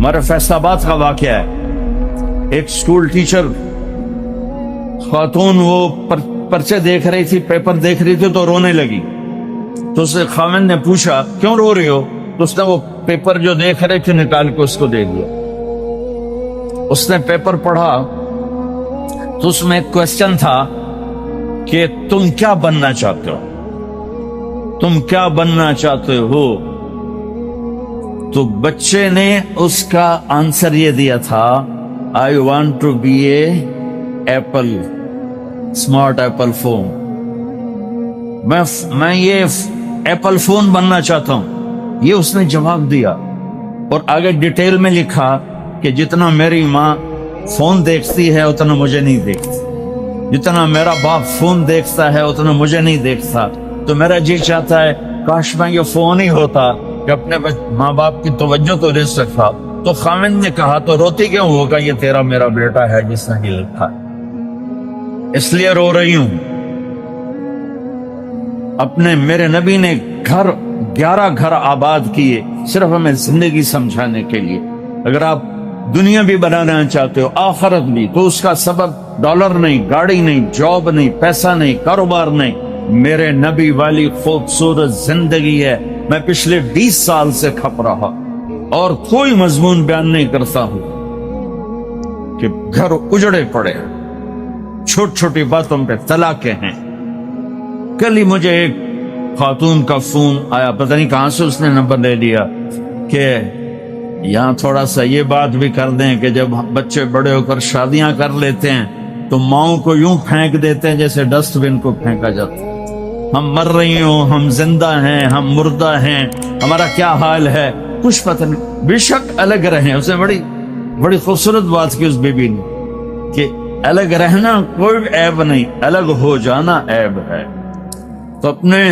ہمارے فیصل آباد کا واقعہ ہے. ایک اسکول ٹیچر خاتون وہ پرچے دیکھ رہی تھی, پیپر دیکھ رہی تھی تو رونے لگی. تو اس سے خاوند نے پوچھا کیوں رو رہی ہو؟ تو اس نے وہ پیپر جو دیکھ رہے تھے نکال کے اس کو دے دیا. اس نے پیپر پڑھا تو اس میں ایک کوشچن تھا کہ تم کیا بننا چاہتے ہو, تم کیا بننا چاہتے ہو؟ تو بچے نے اس کا آنسر یہ دیا تھا, I want to be a Apple, smart Apple phone. میں یہ ایپل فون بننا چاہتا ہوں. یہ اس نے جواب دیا اور آگے ڈیٹیل میں لکھا کہ جتنا میری ماں فون دیکھتی ہے اتنا مجھے نہیں دیکھتی, جتنا میرا باپ فون دیکھتا ہے اتنا مجھے نہیں دیکھتا. تو میرا جی چاہتا ہے کاش میں یہ فون ہی ہوتا کہ اپنے ماں باپ کی توجہ تو دے سکتا. تو خاوند نے کہا تو روتی کیوں ہوگا, یہ تیرا میرا بیٹا ہے جس نے یہ لکھا ہے, اس لیے رو رہی ہوں. میرے نبی نے 11 گھر آباد کیے صرف ہمیں زندگی سمجھانے کے لیے. اگر آپ دنیا بھی بنانا چاہتے ہو آخرت بھی, تو اس کا سبب ڈالر نہیں, گاڑی نہیں, جاب نہیں, پیسہ نہیں, کاروبار نہیں, میرے نبی والی خوبصورت زندگی ہے. میں پچھلے 20 سال سے کھپ رہا اور کوئی مضمون بیان نہیں کرتا ہوں کہ گھر اجڑے پڑے, چھوٹی چھوٹی باتوں پہ طلاقیں ہیں. کل ہی مجھے ایک خاتون کا فون آیا, پتہ نہیں کہاں سے اس نے نمبر لے لیا, کہ یہاں تھوڑا سا یہ بات بھی کر دیں کہ جب بچے بڑے ہو کر شادیاں کر لیتے ہیں تو ماؤں کو یوں پھینک دیتے ہیں جیسے ڈسٹ بن کو پھینکا جاتا ہے. ہم مر رہی ہوں, ہم زندہ ہیں, ہم مردہ ہیں, ہمارا کیا حال ہے کچھ پتہ نہیں. بے شک الگ رہیں, اس نے بڑی خوبصورت بات کی اس بیوی نے کہ الگ رہنا کوئی عیب نہیں, الگ ہو جانا عیب ہے. تو اپنے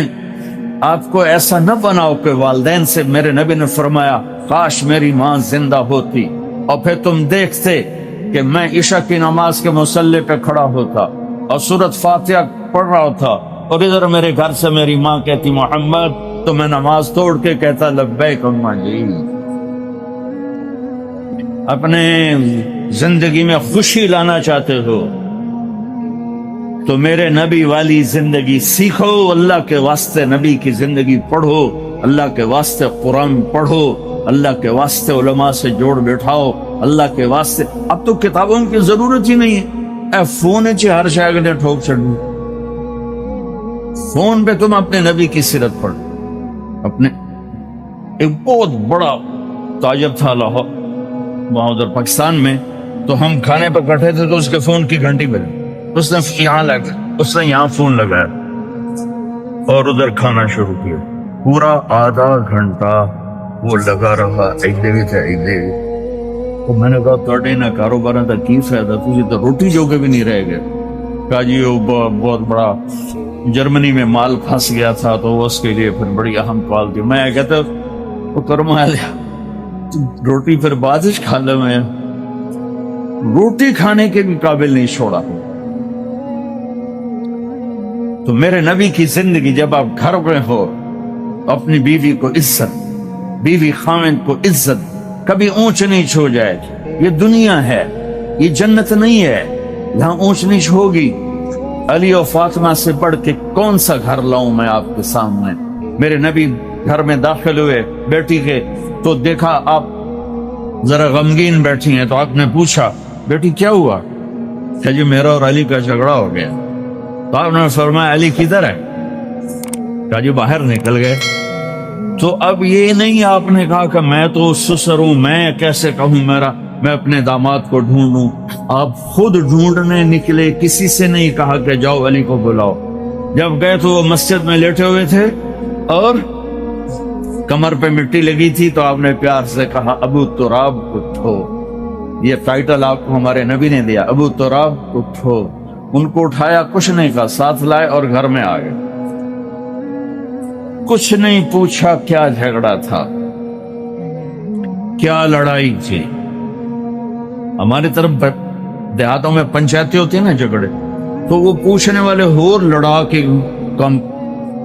آپ کو ایسا نہ بناؤ کہ والدین سے, میرے نبی نے فرمایا کاش میری ماں زندہ ہوتی اور پھر تم دیکھتے کہ میں عشاء کی نماز کے مصلی پہ کھڑا ہوتا اور سورۃ فاتحہ پڑھ رہا تھا, اور ادھر میرے گھر سے میری ماں کہتی محمد, تو میں نماز توڑ کے کہتا لبیک اماں جی. اپنے زندگی میں خوشی لانا چاہتے ہو تو میرے نبی والی زندگی سیکھو, اللہ کے واسطے نبی کی زندگی پڑھو, اللہ کے واسطے قرآن پڑھو, اللہ کے واسطے علماء سے جوڑ بیٹھاؤ, اللہ کے واسطے. اب تو کتابوں کی ضرورت ہی نہیں ہے, اے فون ہر شاید نے ٹھوک چڑھو, فون پہ تم اپنے نبی کی سیرت پڑھو. اپنے ایک بہت بڑا تاجر تھا لاہور, وہاں ادھر پاکستان میں, تو ہم کھانے پہ بیٹھے تھے تو اس کے فون کی گھنٹی بجی, اس نے یہاں فون لگایا اور ادھر کھانا شروع کیا. پورا آدھا گھنٹہ وہ لگا رہا, تو میں نے کہا توڑے نہ کاروبار تھا کی فائدہ, تجھے تو روٹی جو کے بھی نہیں رہ گئے. کہا جی وہ بہت بڑا جرمنی میں مال پھنس گیا تھا تو اس کے لیے پھر بڑی اہم کال تھی. میں کہتا وہ کرما لیا, روٹی پھر بعد کھا لے. میں روٹی کھانے کے بھی قابل نہیں چھوڑا. تو میرے نبی کی زندگی, جب آپ گھر میں ہو اپنی بیوی کو عزت, بیوی خاوند کو عزت, کبھی اونچ نیچ ہو جائے. یہ دنیا ہے, یہ جنت نہیں ہے, یہاں اونچ نیچ ہوگی. علی و فاطمہ سے بڑھ کے کون سا گھر لاؤں میں آپ کے سامنے. میرے نبی گھر میں داخل ہوئے بیٹی کے, تو دیکھا آپ ذرا غمگین بیٹھی ہیں, تو آپ نے پوچھا بیٹی کیا ہوا؟ کہ جی میرا اور علی کا جھگڑا ہو گیا. تو آپ نے فرمایا علی کدھر ہے؟ کہا جی باہر نکل گئے. تو اب یہ نہیں آپ نے کہا کہ میں تو سسر ہوں, میں کیسے کہوں میں اپنے داماد کو ڈھونڈوں. آپ خود ڈھونڈنے نکلے, کسی سے نہیں کہا کہ جاؤ علی کو بلاؤ. جب گئے تو وہ مسجد میں لیٹے ہوئے تھے اور کمر پہ مٹی لگی تھی, تو آپ نے پیار سے کہا ابو تراب اٹھو. یہ ٹائٹل آپ کو ہمارے نبی نے دیا, ابو تراب اٹھو. ان کو اٹھایا, کچھ نہیں کہا, ساتھ لائے اور گھر میں آ گئے. کچھ نہیں پوچھا کیا جھگڑا تھا, کیا لڑائی تھی. ہماری طرف دیہاتوں میں پنچایتیں ہوتی ہیں نا جھگڑے, تو وہ پوچھنے والے ہور لڑا کے کم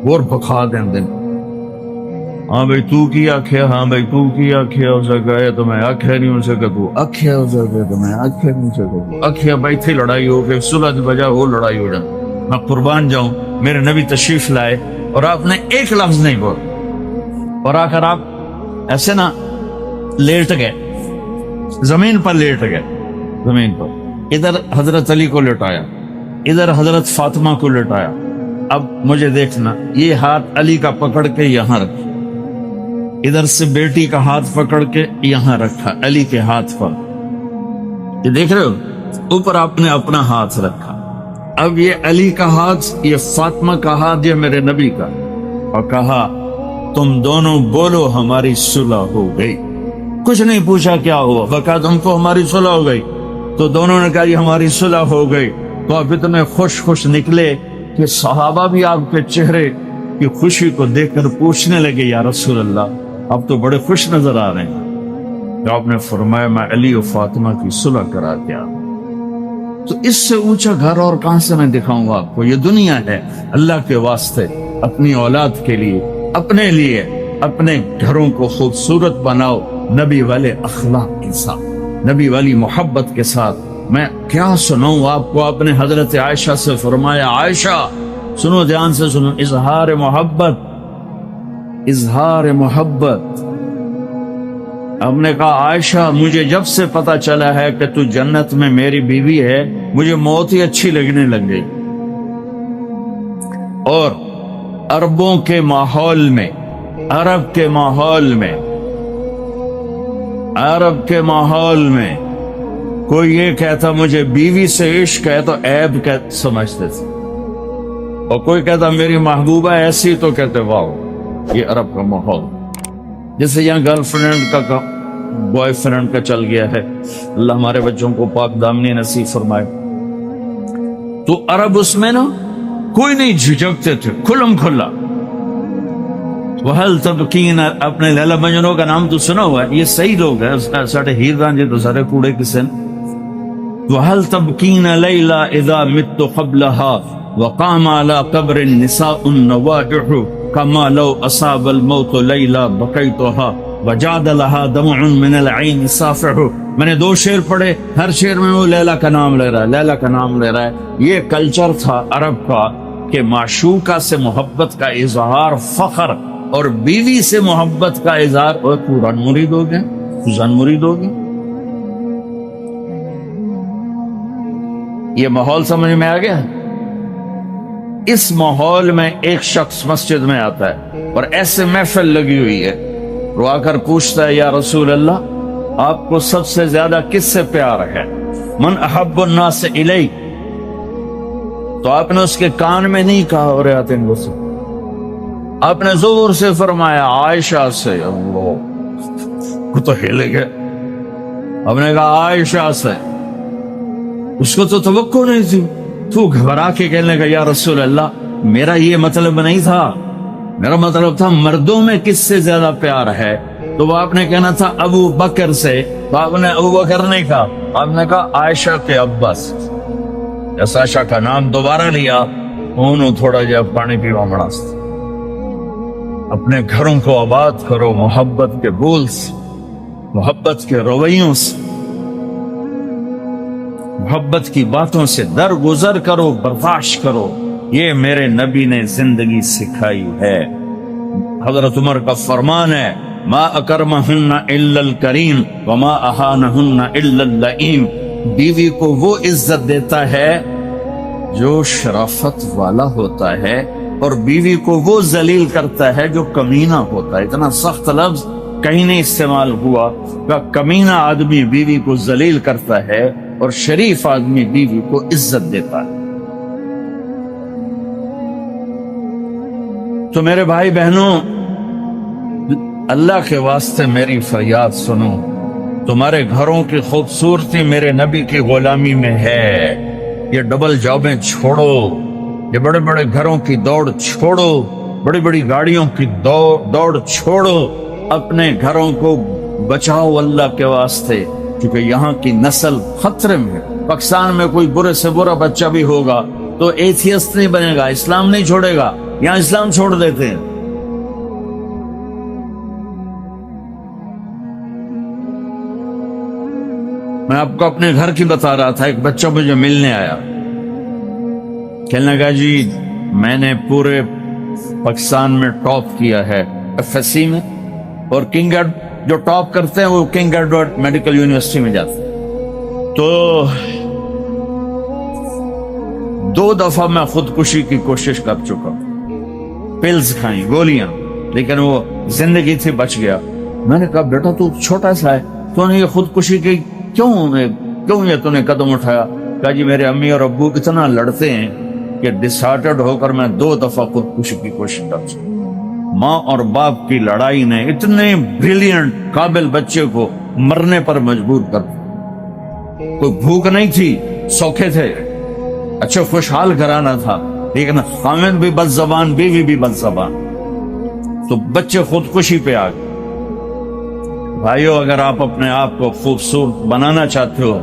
اور بکھا دیں. ہاں بھائی تو کی آنکھیں، ہاں بھائی تو کی آنکھیں، اسے کہے تو میں آنکھیں نہیں، اسے کہ تو آنکھیں، اسے کہے تو میں آنکھیں نہیں، اسے کہ آنکھیں بھائی تھی لڑائی ہو گئی، صلح کی بجائے وہ لڑائی ہو جائے۔ میں قربان جاؤں، میرے نبی تشریف لائے اور آپ نے ایک لفظ نہیں بولا، اور آ کر آپ ایسے نا لیٹ گئے، زمین پر لیٹ گئے، زمین پر، ادھر حضرت علی کو لٹایا، ادھر حضرت فاطمہ کو لٹایا۔ اب مجھے دیکھنا، یہ ہاتھ علی کا پکڑ کے یہاں رکھا، ادھر سے بیٹی کا ہاتھ پکڑ کے یہاں رکھا علی کے ہاتھ پر، یہ دیکھ رہے ہو، اوپر آپ نے اپنا ہاتھ رکھا۔ اب یہ علی کا ہاتھ، یہ فاطمہ کا ہاتھ، یہ میرے نبی کا، اور کہا تم دونوں بولو ہماری صلح ہو گئی۔ کچھ نہیں پوچھا کیا ہوا، بکا تم کو ہماری صلح ہو گئی، تو دونوں نے کہا یہ ہماری صلح ہو گئی۔ تو آپ اتنے خوش خوش نکلے کہ صحابہ بھی آپ کے چہرے کی خوشی کو دیکھ کر پوچھنے لگے یا رسول اللہ آپ تو بڑے خوش نظر آ رہے ہیں۔ تو آپ نے فرمایا میں علی و فاطمہ کی صلح کرا دیا۔ تو اس سے اونچا گھر اور کہاں سے میں دکھاؤں گا آپ کو؟ یہ دنیا ہے، اللہ کے واسطے اپنی اولاد کے لیے، اپنے لیے، اپنے گھروں کو خوبصورت بناؤ نبی والے اخلاق کے ساتھ، نبی والی محبت کے ساتھ۔ میں کیا سناؤں آپ کو، آپ نے حضرت عائشہ سے فرمایا عائشہ سنو، دھیان سے سنو، اظہار محبت، اظہار محبت۔ ہم نے کہا عائشہ مجھے جب سے پتا چلا ہے کہ تو جنت میں میری بیوی ہے، مجھے موت ہی اچھی لگنے لگ گئی۔ اور عربوں کے ماحول میں، عرب کے ماحول میں، عرب کے ماحول میں کوئی یہ کہتا مجھے بیوی سے عشق ہے تو عیب سمجھتے تھے، اور کوئی کہتا میری محبوبہ ایسی تو کہتے واو، یہ عرب کا ماحول۔ جیسے یہاں گرل فرینڈ کا بوائے فرینڈ کا چل گیا ہے، اللہ ہمارے بچوں کو پاک دامنی نصیب فرمائے۔ تو عرب اس میں نا کوئی نہیں جھجکتے تھے، کھلم کھلا۔ وحل تبکین، اپنے لیلا مجنوں کا نام تو سنا ہوا ہے، یہ صحیح لوگ ہیں، ساڑھے ہیر رانجے تو سارے کوڑے کسن۔ وحل تبکین لیلا اذا مت قبلها وقام على قبر النساء النواجح كما لو اصاب الموت لیلا بقیتها وجاد لها دمع من العین صافح۔ میں نے دو شعر پڑھے، ہر شعر میں وہ لیلا کا نام لے رہا ہے، لیلا کا نام لے رہا ہے۔ یہ کلچر تھا عرب کا کہ معشوقہ سے محبت کا اظہار فخر، اور بیوی سے محبت کا اظہار اور قرآن مرید ہو گئے، خزان مرید ہو گئے۔ یہ ماحول سمجھ میں آ گیا؟ اس ماحول میں ایک شخص مسجد میں آتا ہے اور ایسے محفل لگی ہوئی ہے، وہ آ کر پوچھتا ہے یا رسول اللہ آپ کو سب سے زیادہ کس سے پیار ہے؟ من احب الناس الیک۔ تو آپ نے اس کے کان میں نہیں کہا اور آتے سے، آپ نے زور سے فرمایا عائشہ سے۔ اللہ کو تو ہلے گئے، آپ نے کہا عائشہ سے۔ اس کو تو توقع نہیں تھی، تو گھبرا کے کہنے لگا یا رسول اللہ میرا یہ مطلب نہیں تھا، میرا مطلب تھا مردوں میں کس سے زیادہ پیار ہے؟ تو وہ آپ نے کہنا تھا ابو بکر سے، تو آپ نے ابو بکر نہیں کہا، آپ نے کہا عائشہ کے ابا سے۔ جیسا عائشہ کا نام دوبارہ لیا، انہوں تھوڑا جا پانی پیوا مڑاست۔ اپنے گھروں کو آباد کرو محبت کے بول سے، محبت کے رویوں سے، محبت کی باتوں سے درگزر کرو، برداشت کرو۔ یہ میرے نبی نے زندگی سکھائی ہے۔ حضرت عمر کا فرمان ہے ما اکرمہن الا الکریم وما اہانہن الا اللئیم۔ بیوی کو وہ عزت دیتا ہے جو شرافت والا ہوتا ہے، اور بیوی کو وہ ذلیل کرتا ہے جو کمینہ ہوتا ہے۔ اتنا سخت لفظ کہیں نہیں استعمال ہوا کہ کمینہ آدمی بیوی کو ذلیل کرتا ہے اور شریف آدمی بیوی کو عزت دیتا ہے۔ تو میرے بھائی بہنوں، اللہ کے واسطے میری فریاد سنو، تمہارے گھروں کی خوبصورتی میرے نبی کی غلامی میں ہے۔ یہ ڈبل جابیں چھوڑو، یہ بڑے بڑے گھروں کی دوڑ چھوڑو، بڑی بڑی گاڑیوں کی دوڑ چھوڑو، اپنے گھروں کو بچاؤ اللہ کے واسطے، کیونکہ یہاں کی نسل خطرے میں۔ پاکستان میں کوئی برے سے برا بچہ بھی ہوگا تو ایتھیسٹ نہیں بنے گا، اسلام نہیں چھوڑے گا، یہاں اسلام چھوڑ دیتے ہیں۔ میں آپ کو اپنے گھر کی بتا رہا تھا. ایک بچہ مجھے ملنے آیا, کہنے لگا جی میں نے پورے پاکستان میں ٹاپ کیا ہے FSC میں, اور کنگ جو ٹاپ کرتے ہیں وہ کنگ ایڈورڈ میڈیکل یونیورسٹی میں جاتے ہیں. تو 2 دفعہ میں خودکشی کی کوشش کر چکا, پلز کھائیں, گولیاں, لیکن وہ زندگی تھی, بچ گیا. میں نے کہا بیٹا تو چھوٹا سا ہے, تو نے یہ خودکشی کی کیوں یہ تو نے قدم اٹھایا؟ کہا جی میرے امی اور ابو اتنا لڑتے ہیں کہ ڈسہارٹڈ ہو کر میں 2 دفعہ خودکشی کی کوشش کر چکا. ماں اور باپ کی لڑائی نے اتنے بریلینٹ قابل بچے کو مرنے پر مجبور کر دیا. کوئی بھوک نہیں تھی, سوکھے تھے, اچھا خوشحال گھرانہ تھا, لیکن خامد بھی بد زبان, بیوی بھی بد زبان, تو بچے خودکشی پہ آ گئے. بھائیو, اگر آپ اپنے آپ کو خوبصورت بنانا چاہتے ہو,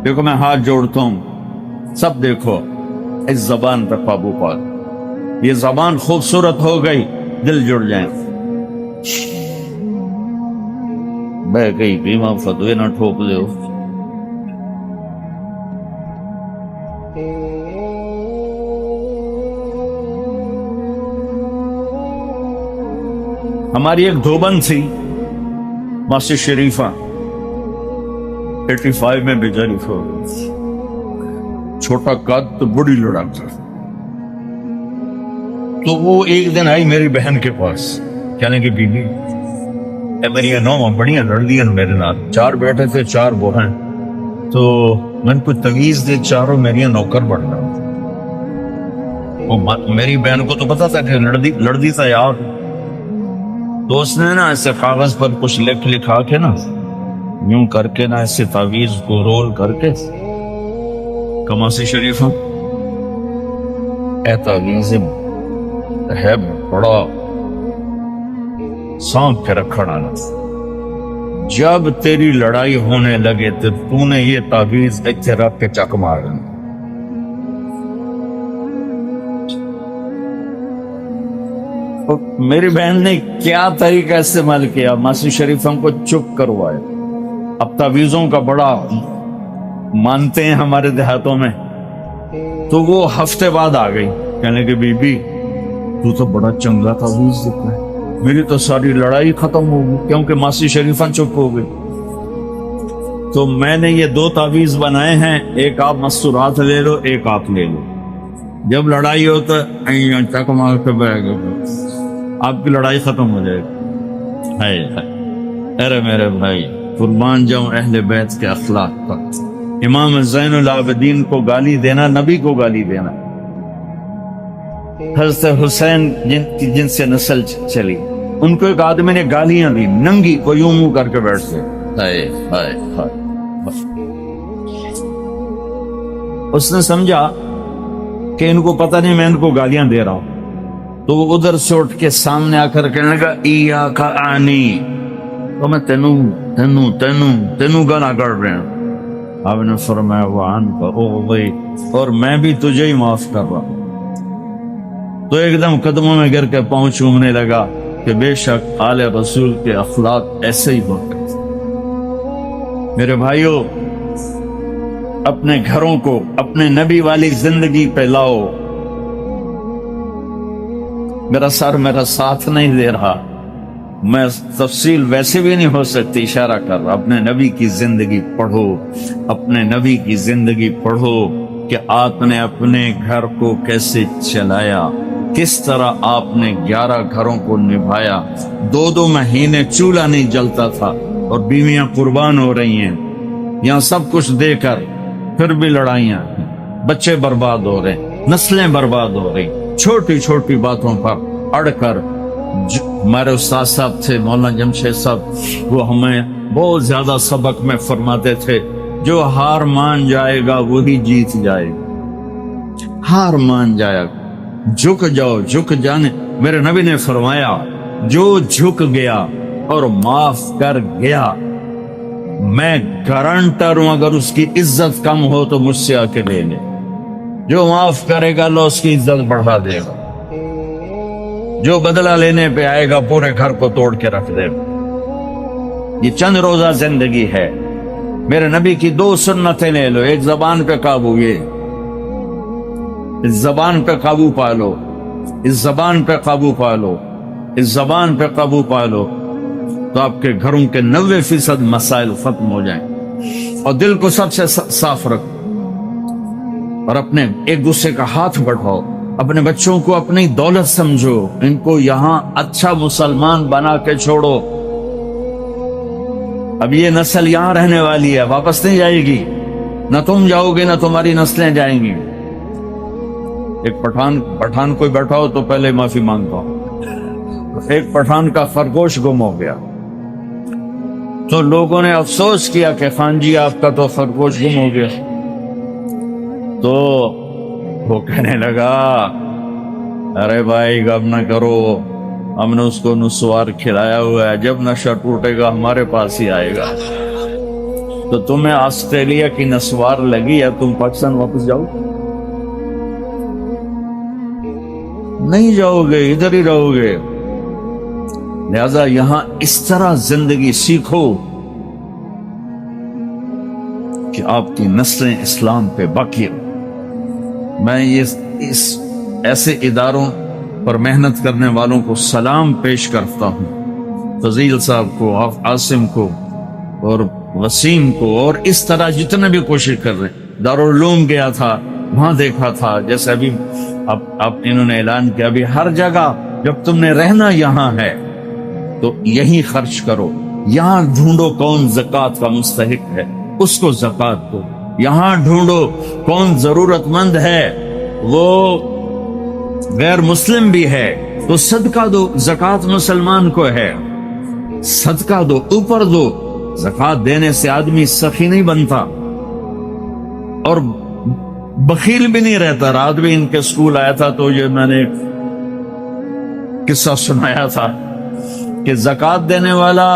دیکھو میں ہاتھ جوڑتا ہوں, سب دیکھو اس زبان پہ قابو پا. یہ زبان خوبصورت ہو گئی, دل جڑ جائیں. بہ گئی بیمہ فتوے نہ ٹھوک دے. ہماری ایک دھوبن تھی ماسی شریفہ, 85 میں بیچاری ہو گئی. چھوٹا قد تو بڑی لڑاک. تو وہ ایک دن آئی میری بہن کے پاس, کہنے کی بیوی میری 9 بڑیاں لڑ دیا میرے نال, 4 بیٹے تھے 4 بہن, تو میں نے کوئی تویز دے, چاروں میری نوکر بڑھ رہا. میری بہن کو تو پتا تھا کہ لڑدی تھا یار, تو اس نے نا ایسے کاغذ پر کچھ لکھا کے نا یوں کر کے نا ایسے تعویذ کو رول کر کے, کماسی شریف اے تعویذ ہے بڑا سانپ کے رکھنا, جب تیری لڑائی ہونے لگے تو نے یہ تعویذ اتنے رکھ کے چک مارنا. میری بہن نے کیا طریقہ استعمال کیا, ماسی شریف ہم کو چپ کروائے. اب تعویذوں کا بڑا مانتے ہیں ہمارے دیہاتوں میں, تو وہ ہفتے بعد آ گئی, کہنے کہ بی بی تو تو بڑا چنگا تعویذ دیتا ہے, میری تو ساری لڑائی ختم ہو گئی, کیونکہ ماسی شریفہ چپ ہو گئی. تو میں نے یہ 2 تعویذ بنائے ہیں, ایک آپ مستورات لے لو, ایک آپ لے لو. جب لڑائی ہو تو چک مار کے بیٹھ گئے, آپ کی لڑائی ختم ہو جائے گی. ارے میرے بھائی, قربان جاؤں اہل بیت کے اخلاق پر. امام زین العابدین کو گالی دینا نبی کو گالی دینا. حضرت حسین جن سے نسل چلی, ان کو ایک آدمی نے گالیاں دی, ننگی کو یوں منہ کر کے بیٹھ گئے. اس نے سمجھا کہ ان کو پتہ نہیں میں ان کو گالیاں دے رہا ہوں, تو وہ ادھر سے اٹھ کے سامنے آ کر کہنے لگا ایاک آنی, تو میں تینوں گانا کر رہے ہیں. آپ نے فرمایا وعن کا اوغی, اور میں بھی تجھے ہی معاف کر رہا ہوں. تو ایک دم قدموں میں گر کے پاؤں چومنے لگا کہ بے شک آل رسول کے اخلاق ایسے ہی ہوتے. میرے بھائیو, اپنے گھروں کو اپنے نبی والی زندگی پہ لاؤ. میرا سر میرا ساتھ نہیں دے رہا, میں تفصیل ویسے بھی نہیں ہو سکتی, اشارہ کر رہا. اپنے نبی کی زندگی پڑھو, اپنے نبی کی زندگی پڑھو کہ آپ نے اپنے گھر کو کیسے چلایا, کس طرح آپ نے 11 گھروں کو نبھایا. 2 مہینے چولہا نہیں جلتا تھا اور بیویاں قربان ہو رہی ہیں. یہاں سب کچھ دے کر پھر بھی لڑائیاں, بچے برباد ہو رہے, نسلیں برباد ہو رہی, چھوٹی چھوٹی باتوں پر اڑ کر. ہمارے استاد صاحب تھے مولانا جمشید صاحب, وہ ہمیں بہت زیادہ سبق میں فرماتے تھے, جو ہار مان جائے گا وہی جیت جائے گا. ہار مان جائے گا, جھک جاؤ, جھک جانے. میرے نبی نے فرمایا جو جھک گیا اور معاف کر گیا, میں گارنٹر ہوں اگر اس کی عزت کم ہو تو مجھ سے آ کے لے لے. جو معاف کرے گا اللہ اس کی عزت بڑھا دے گا, جو بدلہ لینے پہ آئے گا پورے گھر کو توڑ کے رکھ دے گا. یہ چند روزہ زندگی ہے, میرے نبی کی 2 سنتیں لے لو. ایک زبان پہ قابو, یہ اس زبان پہ قابو پا لو, اس زبان پہ قابو پا لو, اس زبان پہ قابو پا لو, تو آپ کے گھروں کے 90% مسائل ختم ہو جائیں. اور دل کو سب سے صاف رکھو, اور اپنے ایک دوسرے کا ہاتھ بڑھاؤ. اپنے بچوں کو اپنی دولت سمجھو, ان کو یہاں اچھا مسلمان بنا کے چھوڑو. اب یہ نسل یہاں رہنے والی ہے, واپس نہیں جائے گی. نہ تم جاؤ گے نہ تمہاری نسلیں جائیں گی. ایک پٹھان کوئی بیٹھا ہو تو پہلے معافی مانگتا ہوں. ایک پٹھان کا خرگوش گم ہو گیا تو لوگوں نے افسوس کیا کہ خان جی آپ کا تو خرگوش گم ہو گیا. تو وہ کہنے لگا, ارے بھائی غم نہ کرو, ہم نے اس کو نسوار کھلایا ہوا ہے, جب نشہ ٹوٹے گا ہمارے پاس ہی آئے گا. تو تمہیں آسٹریلیا کی نسوار لگی ہے, تم پاکستان واپس جاؤ؟ نہیں جاؤ گے, ادھر ہی رہو گے. لہذا یہاں اس طرح زندگی سیکھو کہ آپ کی نسلیں اسلام پہ باقی ہو. میں اس ایسے اداروں پر محنت کرنے والوں کو سلام پیش کرتا ہوں, فضیل صاحب کو, عاصم کو اور وسیم کو, اور اس طرح جتنے بھی کوشش کر رہے ہیں. دارالعلوم گیا تھا, وہاں دیکھا تھا, جیسے ابھی انہوں نے اعلان کیا, ابھی ہر جگہ جب تم نے رہنا یہاں ہے تو یہیں خرچ کرو. یہاں ڈھونڈو کون زکوٰۃ کا مستحق ہے, اس کو زکوٰۃ دو. یہاں ڈھونڈو کون ضرورت مند ہے, وہ غیر مسلم بھی ہے تو صدقہ دو. زکوٰۃ مسلمان کو ہے, صدقہ دو, اوپر دو. زکوٰۃ دینے سے آدمی سخی نہیں بنتا اور بخیل بھی نہیں رہتا. رات بھی ان کے اسکول آیا تھا تو یہ میں نے قصہ سنایا تھا کہ زکوٰۃ دینے والا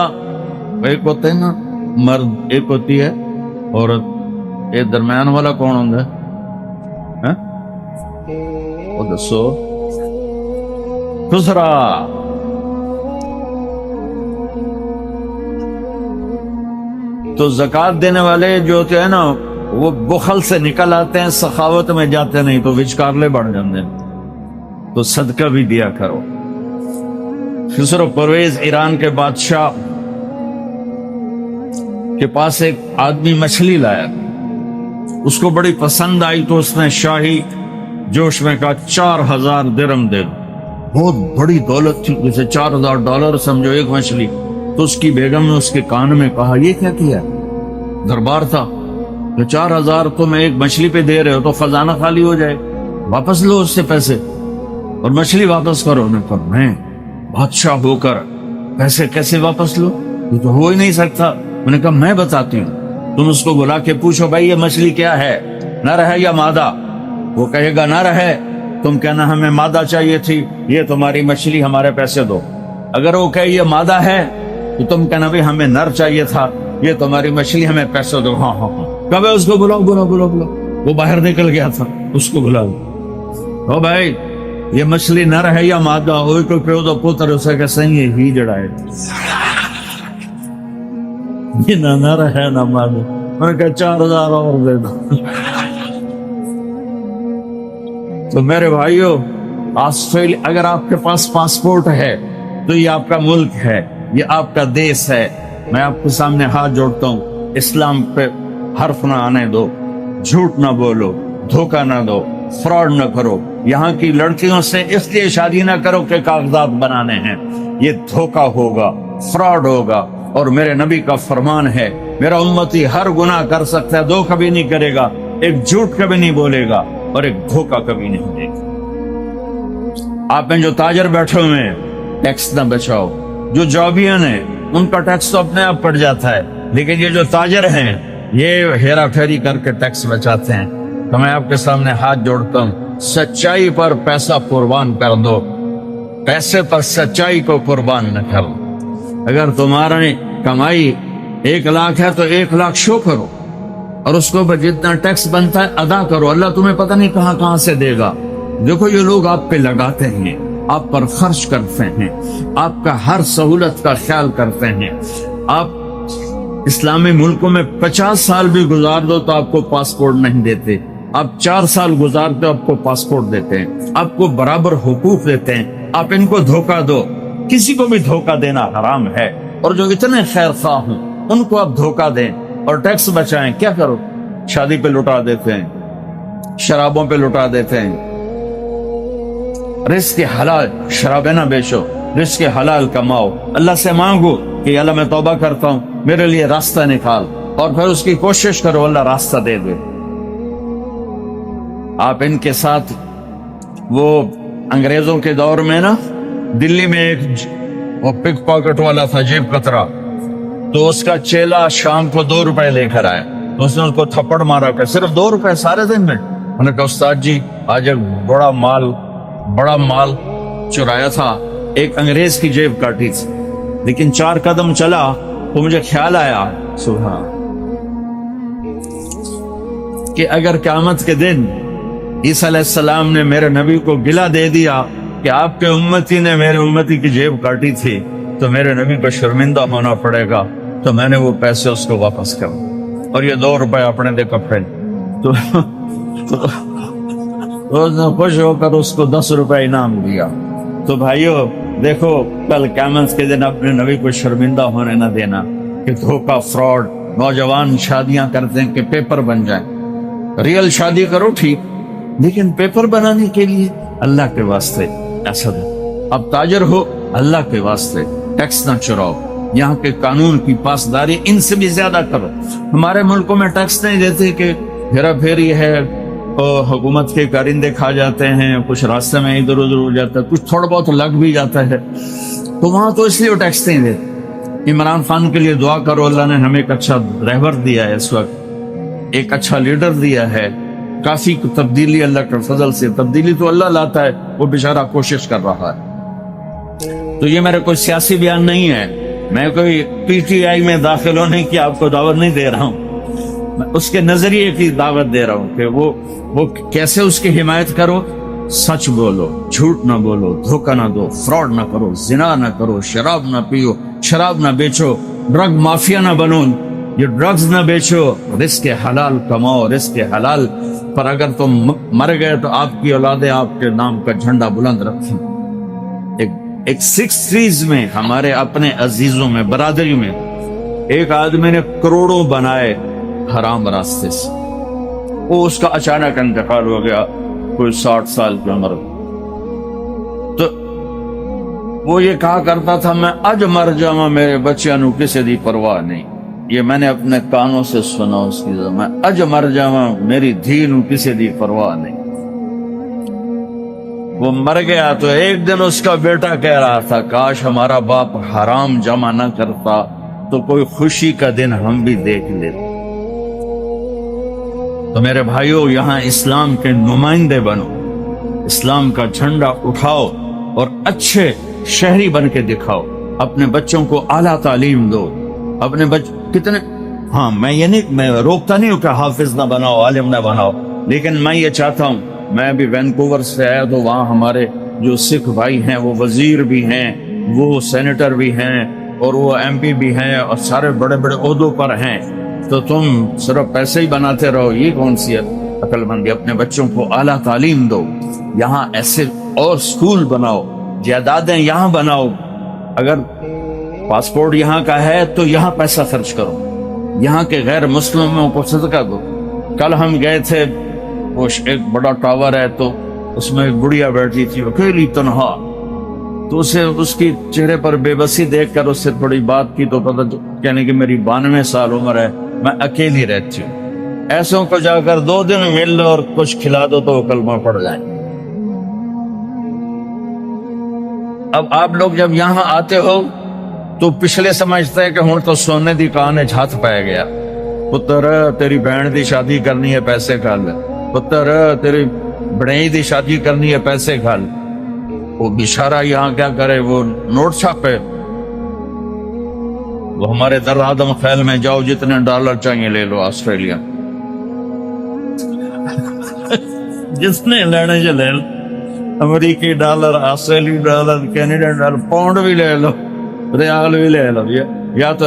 ایک ہوتا ہے نا مرد, ایک ہوتی ہے عورت, یہ درمیان والا کون ہوتا ہے؟ وہ دسو. دوسرا تو زکوٰۃ دینے والے جو ہوتے ہیں نا وہ بخل سے نکل آتے ہیں, سخاوت میں جاتے نہیں تو وچکارلے بڑھ جاتے ہیں. تو صدقہ بھی دیا کرو. خسرو پرویز ایران کے بادشاہ کے پاس ایک آدمی مچھلی لایا, اس کو بڑی پسند آئی تو اس نے شاہی جوش میں کہا 4000 درہم دے دو. بہت بڑی دولت تھی, جیسے $4000 سمجھو ایک مچھلی. تو اس کی بیگم نے اس کے کان میں کہا, یہ کیا کیا؟ دربار تھا کہ 4000 تم ایک مچھلی پہ دے رہے ہو تو خزانہ خالی ہو جائے, واپس لو اس سے پیسے اور مچھلی واپس کرو. نے پر میں بادشاہ ہو کر پیسے کیسے واپس لو, یہ تو ہو ہی نہیں سکتا. میں نے کہا میں بتاتی ہوں, تم اس کو بلا کے پوچھو بھائی یہ مچھلی کیا ہے, نر ہے یا مادہ؟ وہ کہے گا نر ہے, تم کہنا ہمیں مادہ چاہیے تھی, یہ تمہاری مچھلی, ہمارے پیسے دو. اگر وہ کہے یہ مادہ ہے تو تم کہنا بھی ہمیں نر چاہیے تھا, یہ تمہاری مچھلی, ہمیں پیسے دو. ہاں ہاں ہاں, کب ہے اس کو بلاؤ بلاؤ بلاؤ بلاؤ. وہ باہر نکل گیا تھا, اس کو بلاؤ. او بھائی یہ مچھلی نر ہے یا مادہ؟ ہوئی کوئی پیو دو پوتر اسے کہ صحیح ہی جڑائے, یہ نہ نر ہے نہ مادہ. میں نے کہا 4000 اور دے دو. تو میرے بھائیو, آسٹریلیا, اگر آپ کے پاس پاسپورٹ ہے تو یہ آپ کا ملک ہے, یہ آپ کا دیش ہے. میں آپ کے سامنے ہاتھ جوڑتا ہوں, اسلام پہ حرف نہ آنے دو, جھوٹ نہ بولو, دھوکہ نہ دو, فراڈ نہ کرو. یہاں کی لڑکیوں سے اس لیے شادی نہ کرو کہ کاغذات بنانے ہیں, یہ دھوکہ ہوگا, فراڈ ہوگا. اور میرے نبی کا فرمان ہے, میرا امتی ہر گناہ کر سکتا ہے, 2 کبھی نہیں کرے گا, ایک جھوٹ کبھی نہیں بولے گا اور ایک دھوکہ کبھی نہیں دے گا. آپ میں جو تاجر بیٹھے ہوئے ہیں ٹیکس نہ بچاؤ. جو جابین ہیں ان کا ٹیکس تو اپنے آپ پڑ جاتا ہے, لیکن یہ جو تاجر ہیں یہ ہیرا پھیری کر کے ٹیکس بچاتے ہیں. تو میں آپ کے سامنے ہاتھ جوڑتا ہوں, سچائی پر پیسہ قربان کر دو, پیسے پر سچائی کو قربان نہ کرو. اگر تمہاری کمائی 1 لاکھ ہے تو 1 لاکھ شو کرو اور اس کو جتنا ٹیکس بنتا ہے ادا کرو. اللہ تمہیں پتہ نہیں کہاں سے دے گا. دیکھو یہ لوگ آپ پہ لگاتے ہیں, آپ پر خرچ کرتے ہیں, آپ کا ہر سہولت کا خیال کرتے ہیں, آپ اسلامی ملکوں میں 50 سال بھی گزار دو تو آپ کو پاسپورٹ نہیں دیتے. آپ 4 سال گزارتے ہو آپ کو پاسپورٹ دیتے ہیں, آپ کو برابر حقوق دیتے ہیں. آپ ان کو دھوکہ دو. کسی کو بھی دھوکہ دینا حرام ہے, اور جو اتنے خیر خواہ ہوں ان کو آپ دھوکہ دیں اور ٹیکس بچائیں. کیا کرو؟ شادی پہ لٹا دیتے ہیں, شرابوں پہ لٹا دیتے ہیں. رزق حلال, شرابیں نہ بیچو, رزق حلال کماؤ. اللہ سے مانگو کہ اللہ میں توبہ کرتا ہوں, میرے لیے راستہ نکال, اور پھر اس کی کوشش کرو, اللہ راستہ دے دے. آپ ان کے ساتھ, وہ انگریزوں کے دور میں نا دلی میں ایک وہ پک پاکٹ والا تھا, جیب کترا, تو اس کا چیلا شام کو 2 روپے لے کر آیا, تو اس نے اس کو تھپڑ مارا کہ صرف 2 روپے سارے دن میں. میں نے کہا استاد جی آج ایک بڑا مال چرایا تھا, ایک انگریز کی جیب کاٹی تھی, لیکن 4 قدم چلا تو مجھے خیال آیا سبحان کہ اگر قیامت کے دن عیسیٰ علیہ السلام نے میرے نبی کو گلہ دے دیا کہ آپ کے امتی نے میرے امتی کی جیب کاٹی تھی, تو میرے نبی کو شرمندہ ہونا پڑے گا, تو میں نے وہ پیسے اس کو واپس کروں, اور یہ 2 روپے اپنے دے کپڑے. تو اس نے خوش ہو کر اس کو 10 روپے انعام دیا. تو بھائیو دیکھو, کل قیامت کے دن اپنے نبی کو شرمندہ ہونے نہ دینا کہ دھوکہ, فراڈ. نوجوان شادیاں کرتے ہیں کہ پیپر بن جائیں. ریئل شادی کرو ٹھیک, لیکن پیپر بنانے کے لیے اللہ کے واسطے ایسا دو. اب تاجر ہو, اللہ کے واسطے ٹیکس نہ چراؤ. یہاں کے قانون کی پاسداری ان سے بھی زیادہ کرو. ہمارے ملکوں میں ٹیکس نہیں دیتے کہ ہیرا پھیری ہے, حکومت کے کارندے کھا جاتے ہیں, کچھ راستے میں ادھر ادھر ہو جاتا ہے, کچھ تھوڑا بہت لگ بھی جاتا ہے, تو وہاں تو اس لیے وہ ٹیکس نہیں دیتے. عمران خان کے لیے دعا کرو, اللہ نے ہمیں ایک اچھا رہبر دیا ہے, اس وقت ایک اچھا لیڈر دیا ہے. کافی تبدیلی اللہ کے فضل سے, تبدیلی تو اللہ لاتا ہے, وہ بیچارہ کوشش کر رہا ہے. تو یہ میرا کوئی سیاسی بیان نہیں ہے, میں کوئی پی ٹی آئی میں داخل ہونے کی آپ کو دعوت نہیں دے رہا ہوں, میں اس کے نظریے کی دعوت دے رہا ہوں کہ وہ کیسے اس کی حمایت کرو. سچ بولو, جھوٹ نہ بولو, دھوکہ نہ دو, فراڈ نہ کرو, زنا نہ کرو, شراب نہ پیو, شراب نہ بیچو, ڈرگ مافیا نہ بنو, یہ ڈرگز نہ بیچو, رزق حلال کماؤ. رزق حلال پر اگر تم مر گئے تو آپ کی اولادیں آپ کے نام کا جھنڈا بلند رکھیں. ایک 6 میں ہمارے اپنے عزیزوں میں, برادری میں, ایک آدمی نے کروڑوں بنائے حرام راستے سے. وہ اس کا اچانک انتقال ہو گیا, کوئی 60 سال کی عمر. تو وہ یہ کہا کرتا تھا, میں اج مر جاواں میرے بچیاں نو کسی دی پرواہ نہیں. یہ میں نے اپنے کانوں سے سنا اس کی, میں اج مر جاواں میری دھی نو کسی دی پرواہ نہیں. وہ مر گیا تو ایک دن اس کا بیٹا کہہ رہا تھا, کاش ہمارا باپ حرام جمع نہ کرتا تو کوئی خوشی کا دن ہم بھی دیکھ لیتے. تو میرے بھائیوں, یہاں اسلام کے نمائندے بنو, اسلام کا جھنڈا اٹھاؤ اور اچھے شہری بن کے دکھاؤ. اپنے بچوں کو اعلیٰ تعلیم دو. اپنے کتنے, ہاں میں یہ نہیں, میں روکتا نہیں ہوں کہ حافظ نہ بناؤ, عالم نہ بناؤ, لیکن میں یہ چاہتا ہوں, میں ابھی وینکوور سے آیا تو وہاں ہمارے جو سکھ بھائی ہیں وہ وزیر بھی ہیں, وہ سینیٹر بھی ہیں, اور وہ ایم پی بھی ہیں, اور سارے بڑے بڑے عہدوں پر ہیں. تو تم صرف پیسے ہی بناتے رہو, یہ کون سی عقل مندی؟ اپنے بچوں کو اعلیٰ تعلیم دو. یہاں ایسے اور سکول بناؤ, جائیدادیں یہاں بناؤ. اگر پاسپورٹ یہاں کا ہے تو یہاں پیسہ خرچ کرو, یہاں کے غیر مسلموں کو صدقہ دو. کل ہم گئے تھے, وہ ایک بڑا ٹاور ہے, تو اس میں ایک بڑھیا بیٹھی تھی اکیلی تنہا. تو اسے اس کی چہرے پر بے بسی دیکھ کر اس سے تھوڑی بات کی تو پتہ کہنے کہ میری 92 سال عمر ہے, میں اکیلی رہتی ہوں. ایسوں کو جا کر 2 دن مل لو اور کچھ کھلا دو تو وہ کلمہ پڑھ جائیں. اب آپ لوگ جب یہاں آتے ہو تو پچھلے سمجھتے ہیں کہ ہوں تو سونے دی کان ہاتھ پائے گیا. پتر تیری بہن دی شادی کرنی ہے, پیسے کھال. پتر تیری بڑائی دی شادی کرنی ہے, پیسے کھال. وہ بیچارہ یہاں کیا کرے, وہ نوٹ چھاپے. وہ ہمارے در آدم خیل میں جاؤ, جتنے ڈالر چاہیے لے لو, آسٹریلیا جس نے لینے جو لے لو, امریکی ڈالر, آسٹریلی ڈالر, کینیڈین ڈالر, پاؤنڈ بھی لے لو, ریال بھی لے لو. یا تو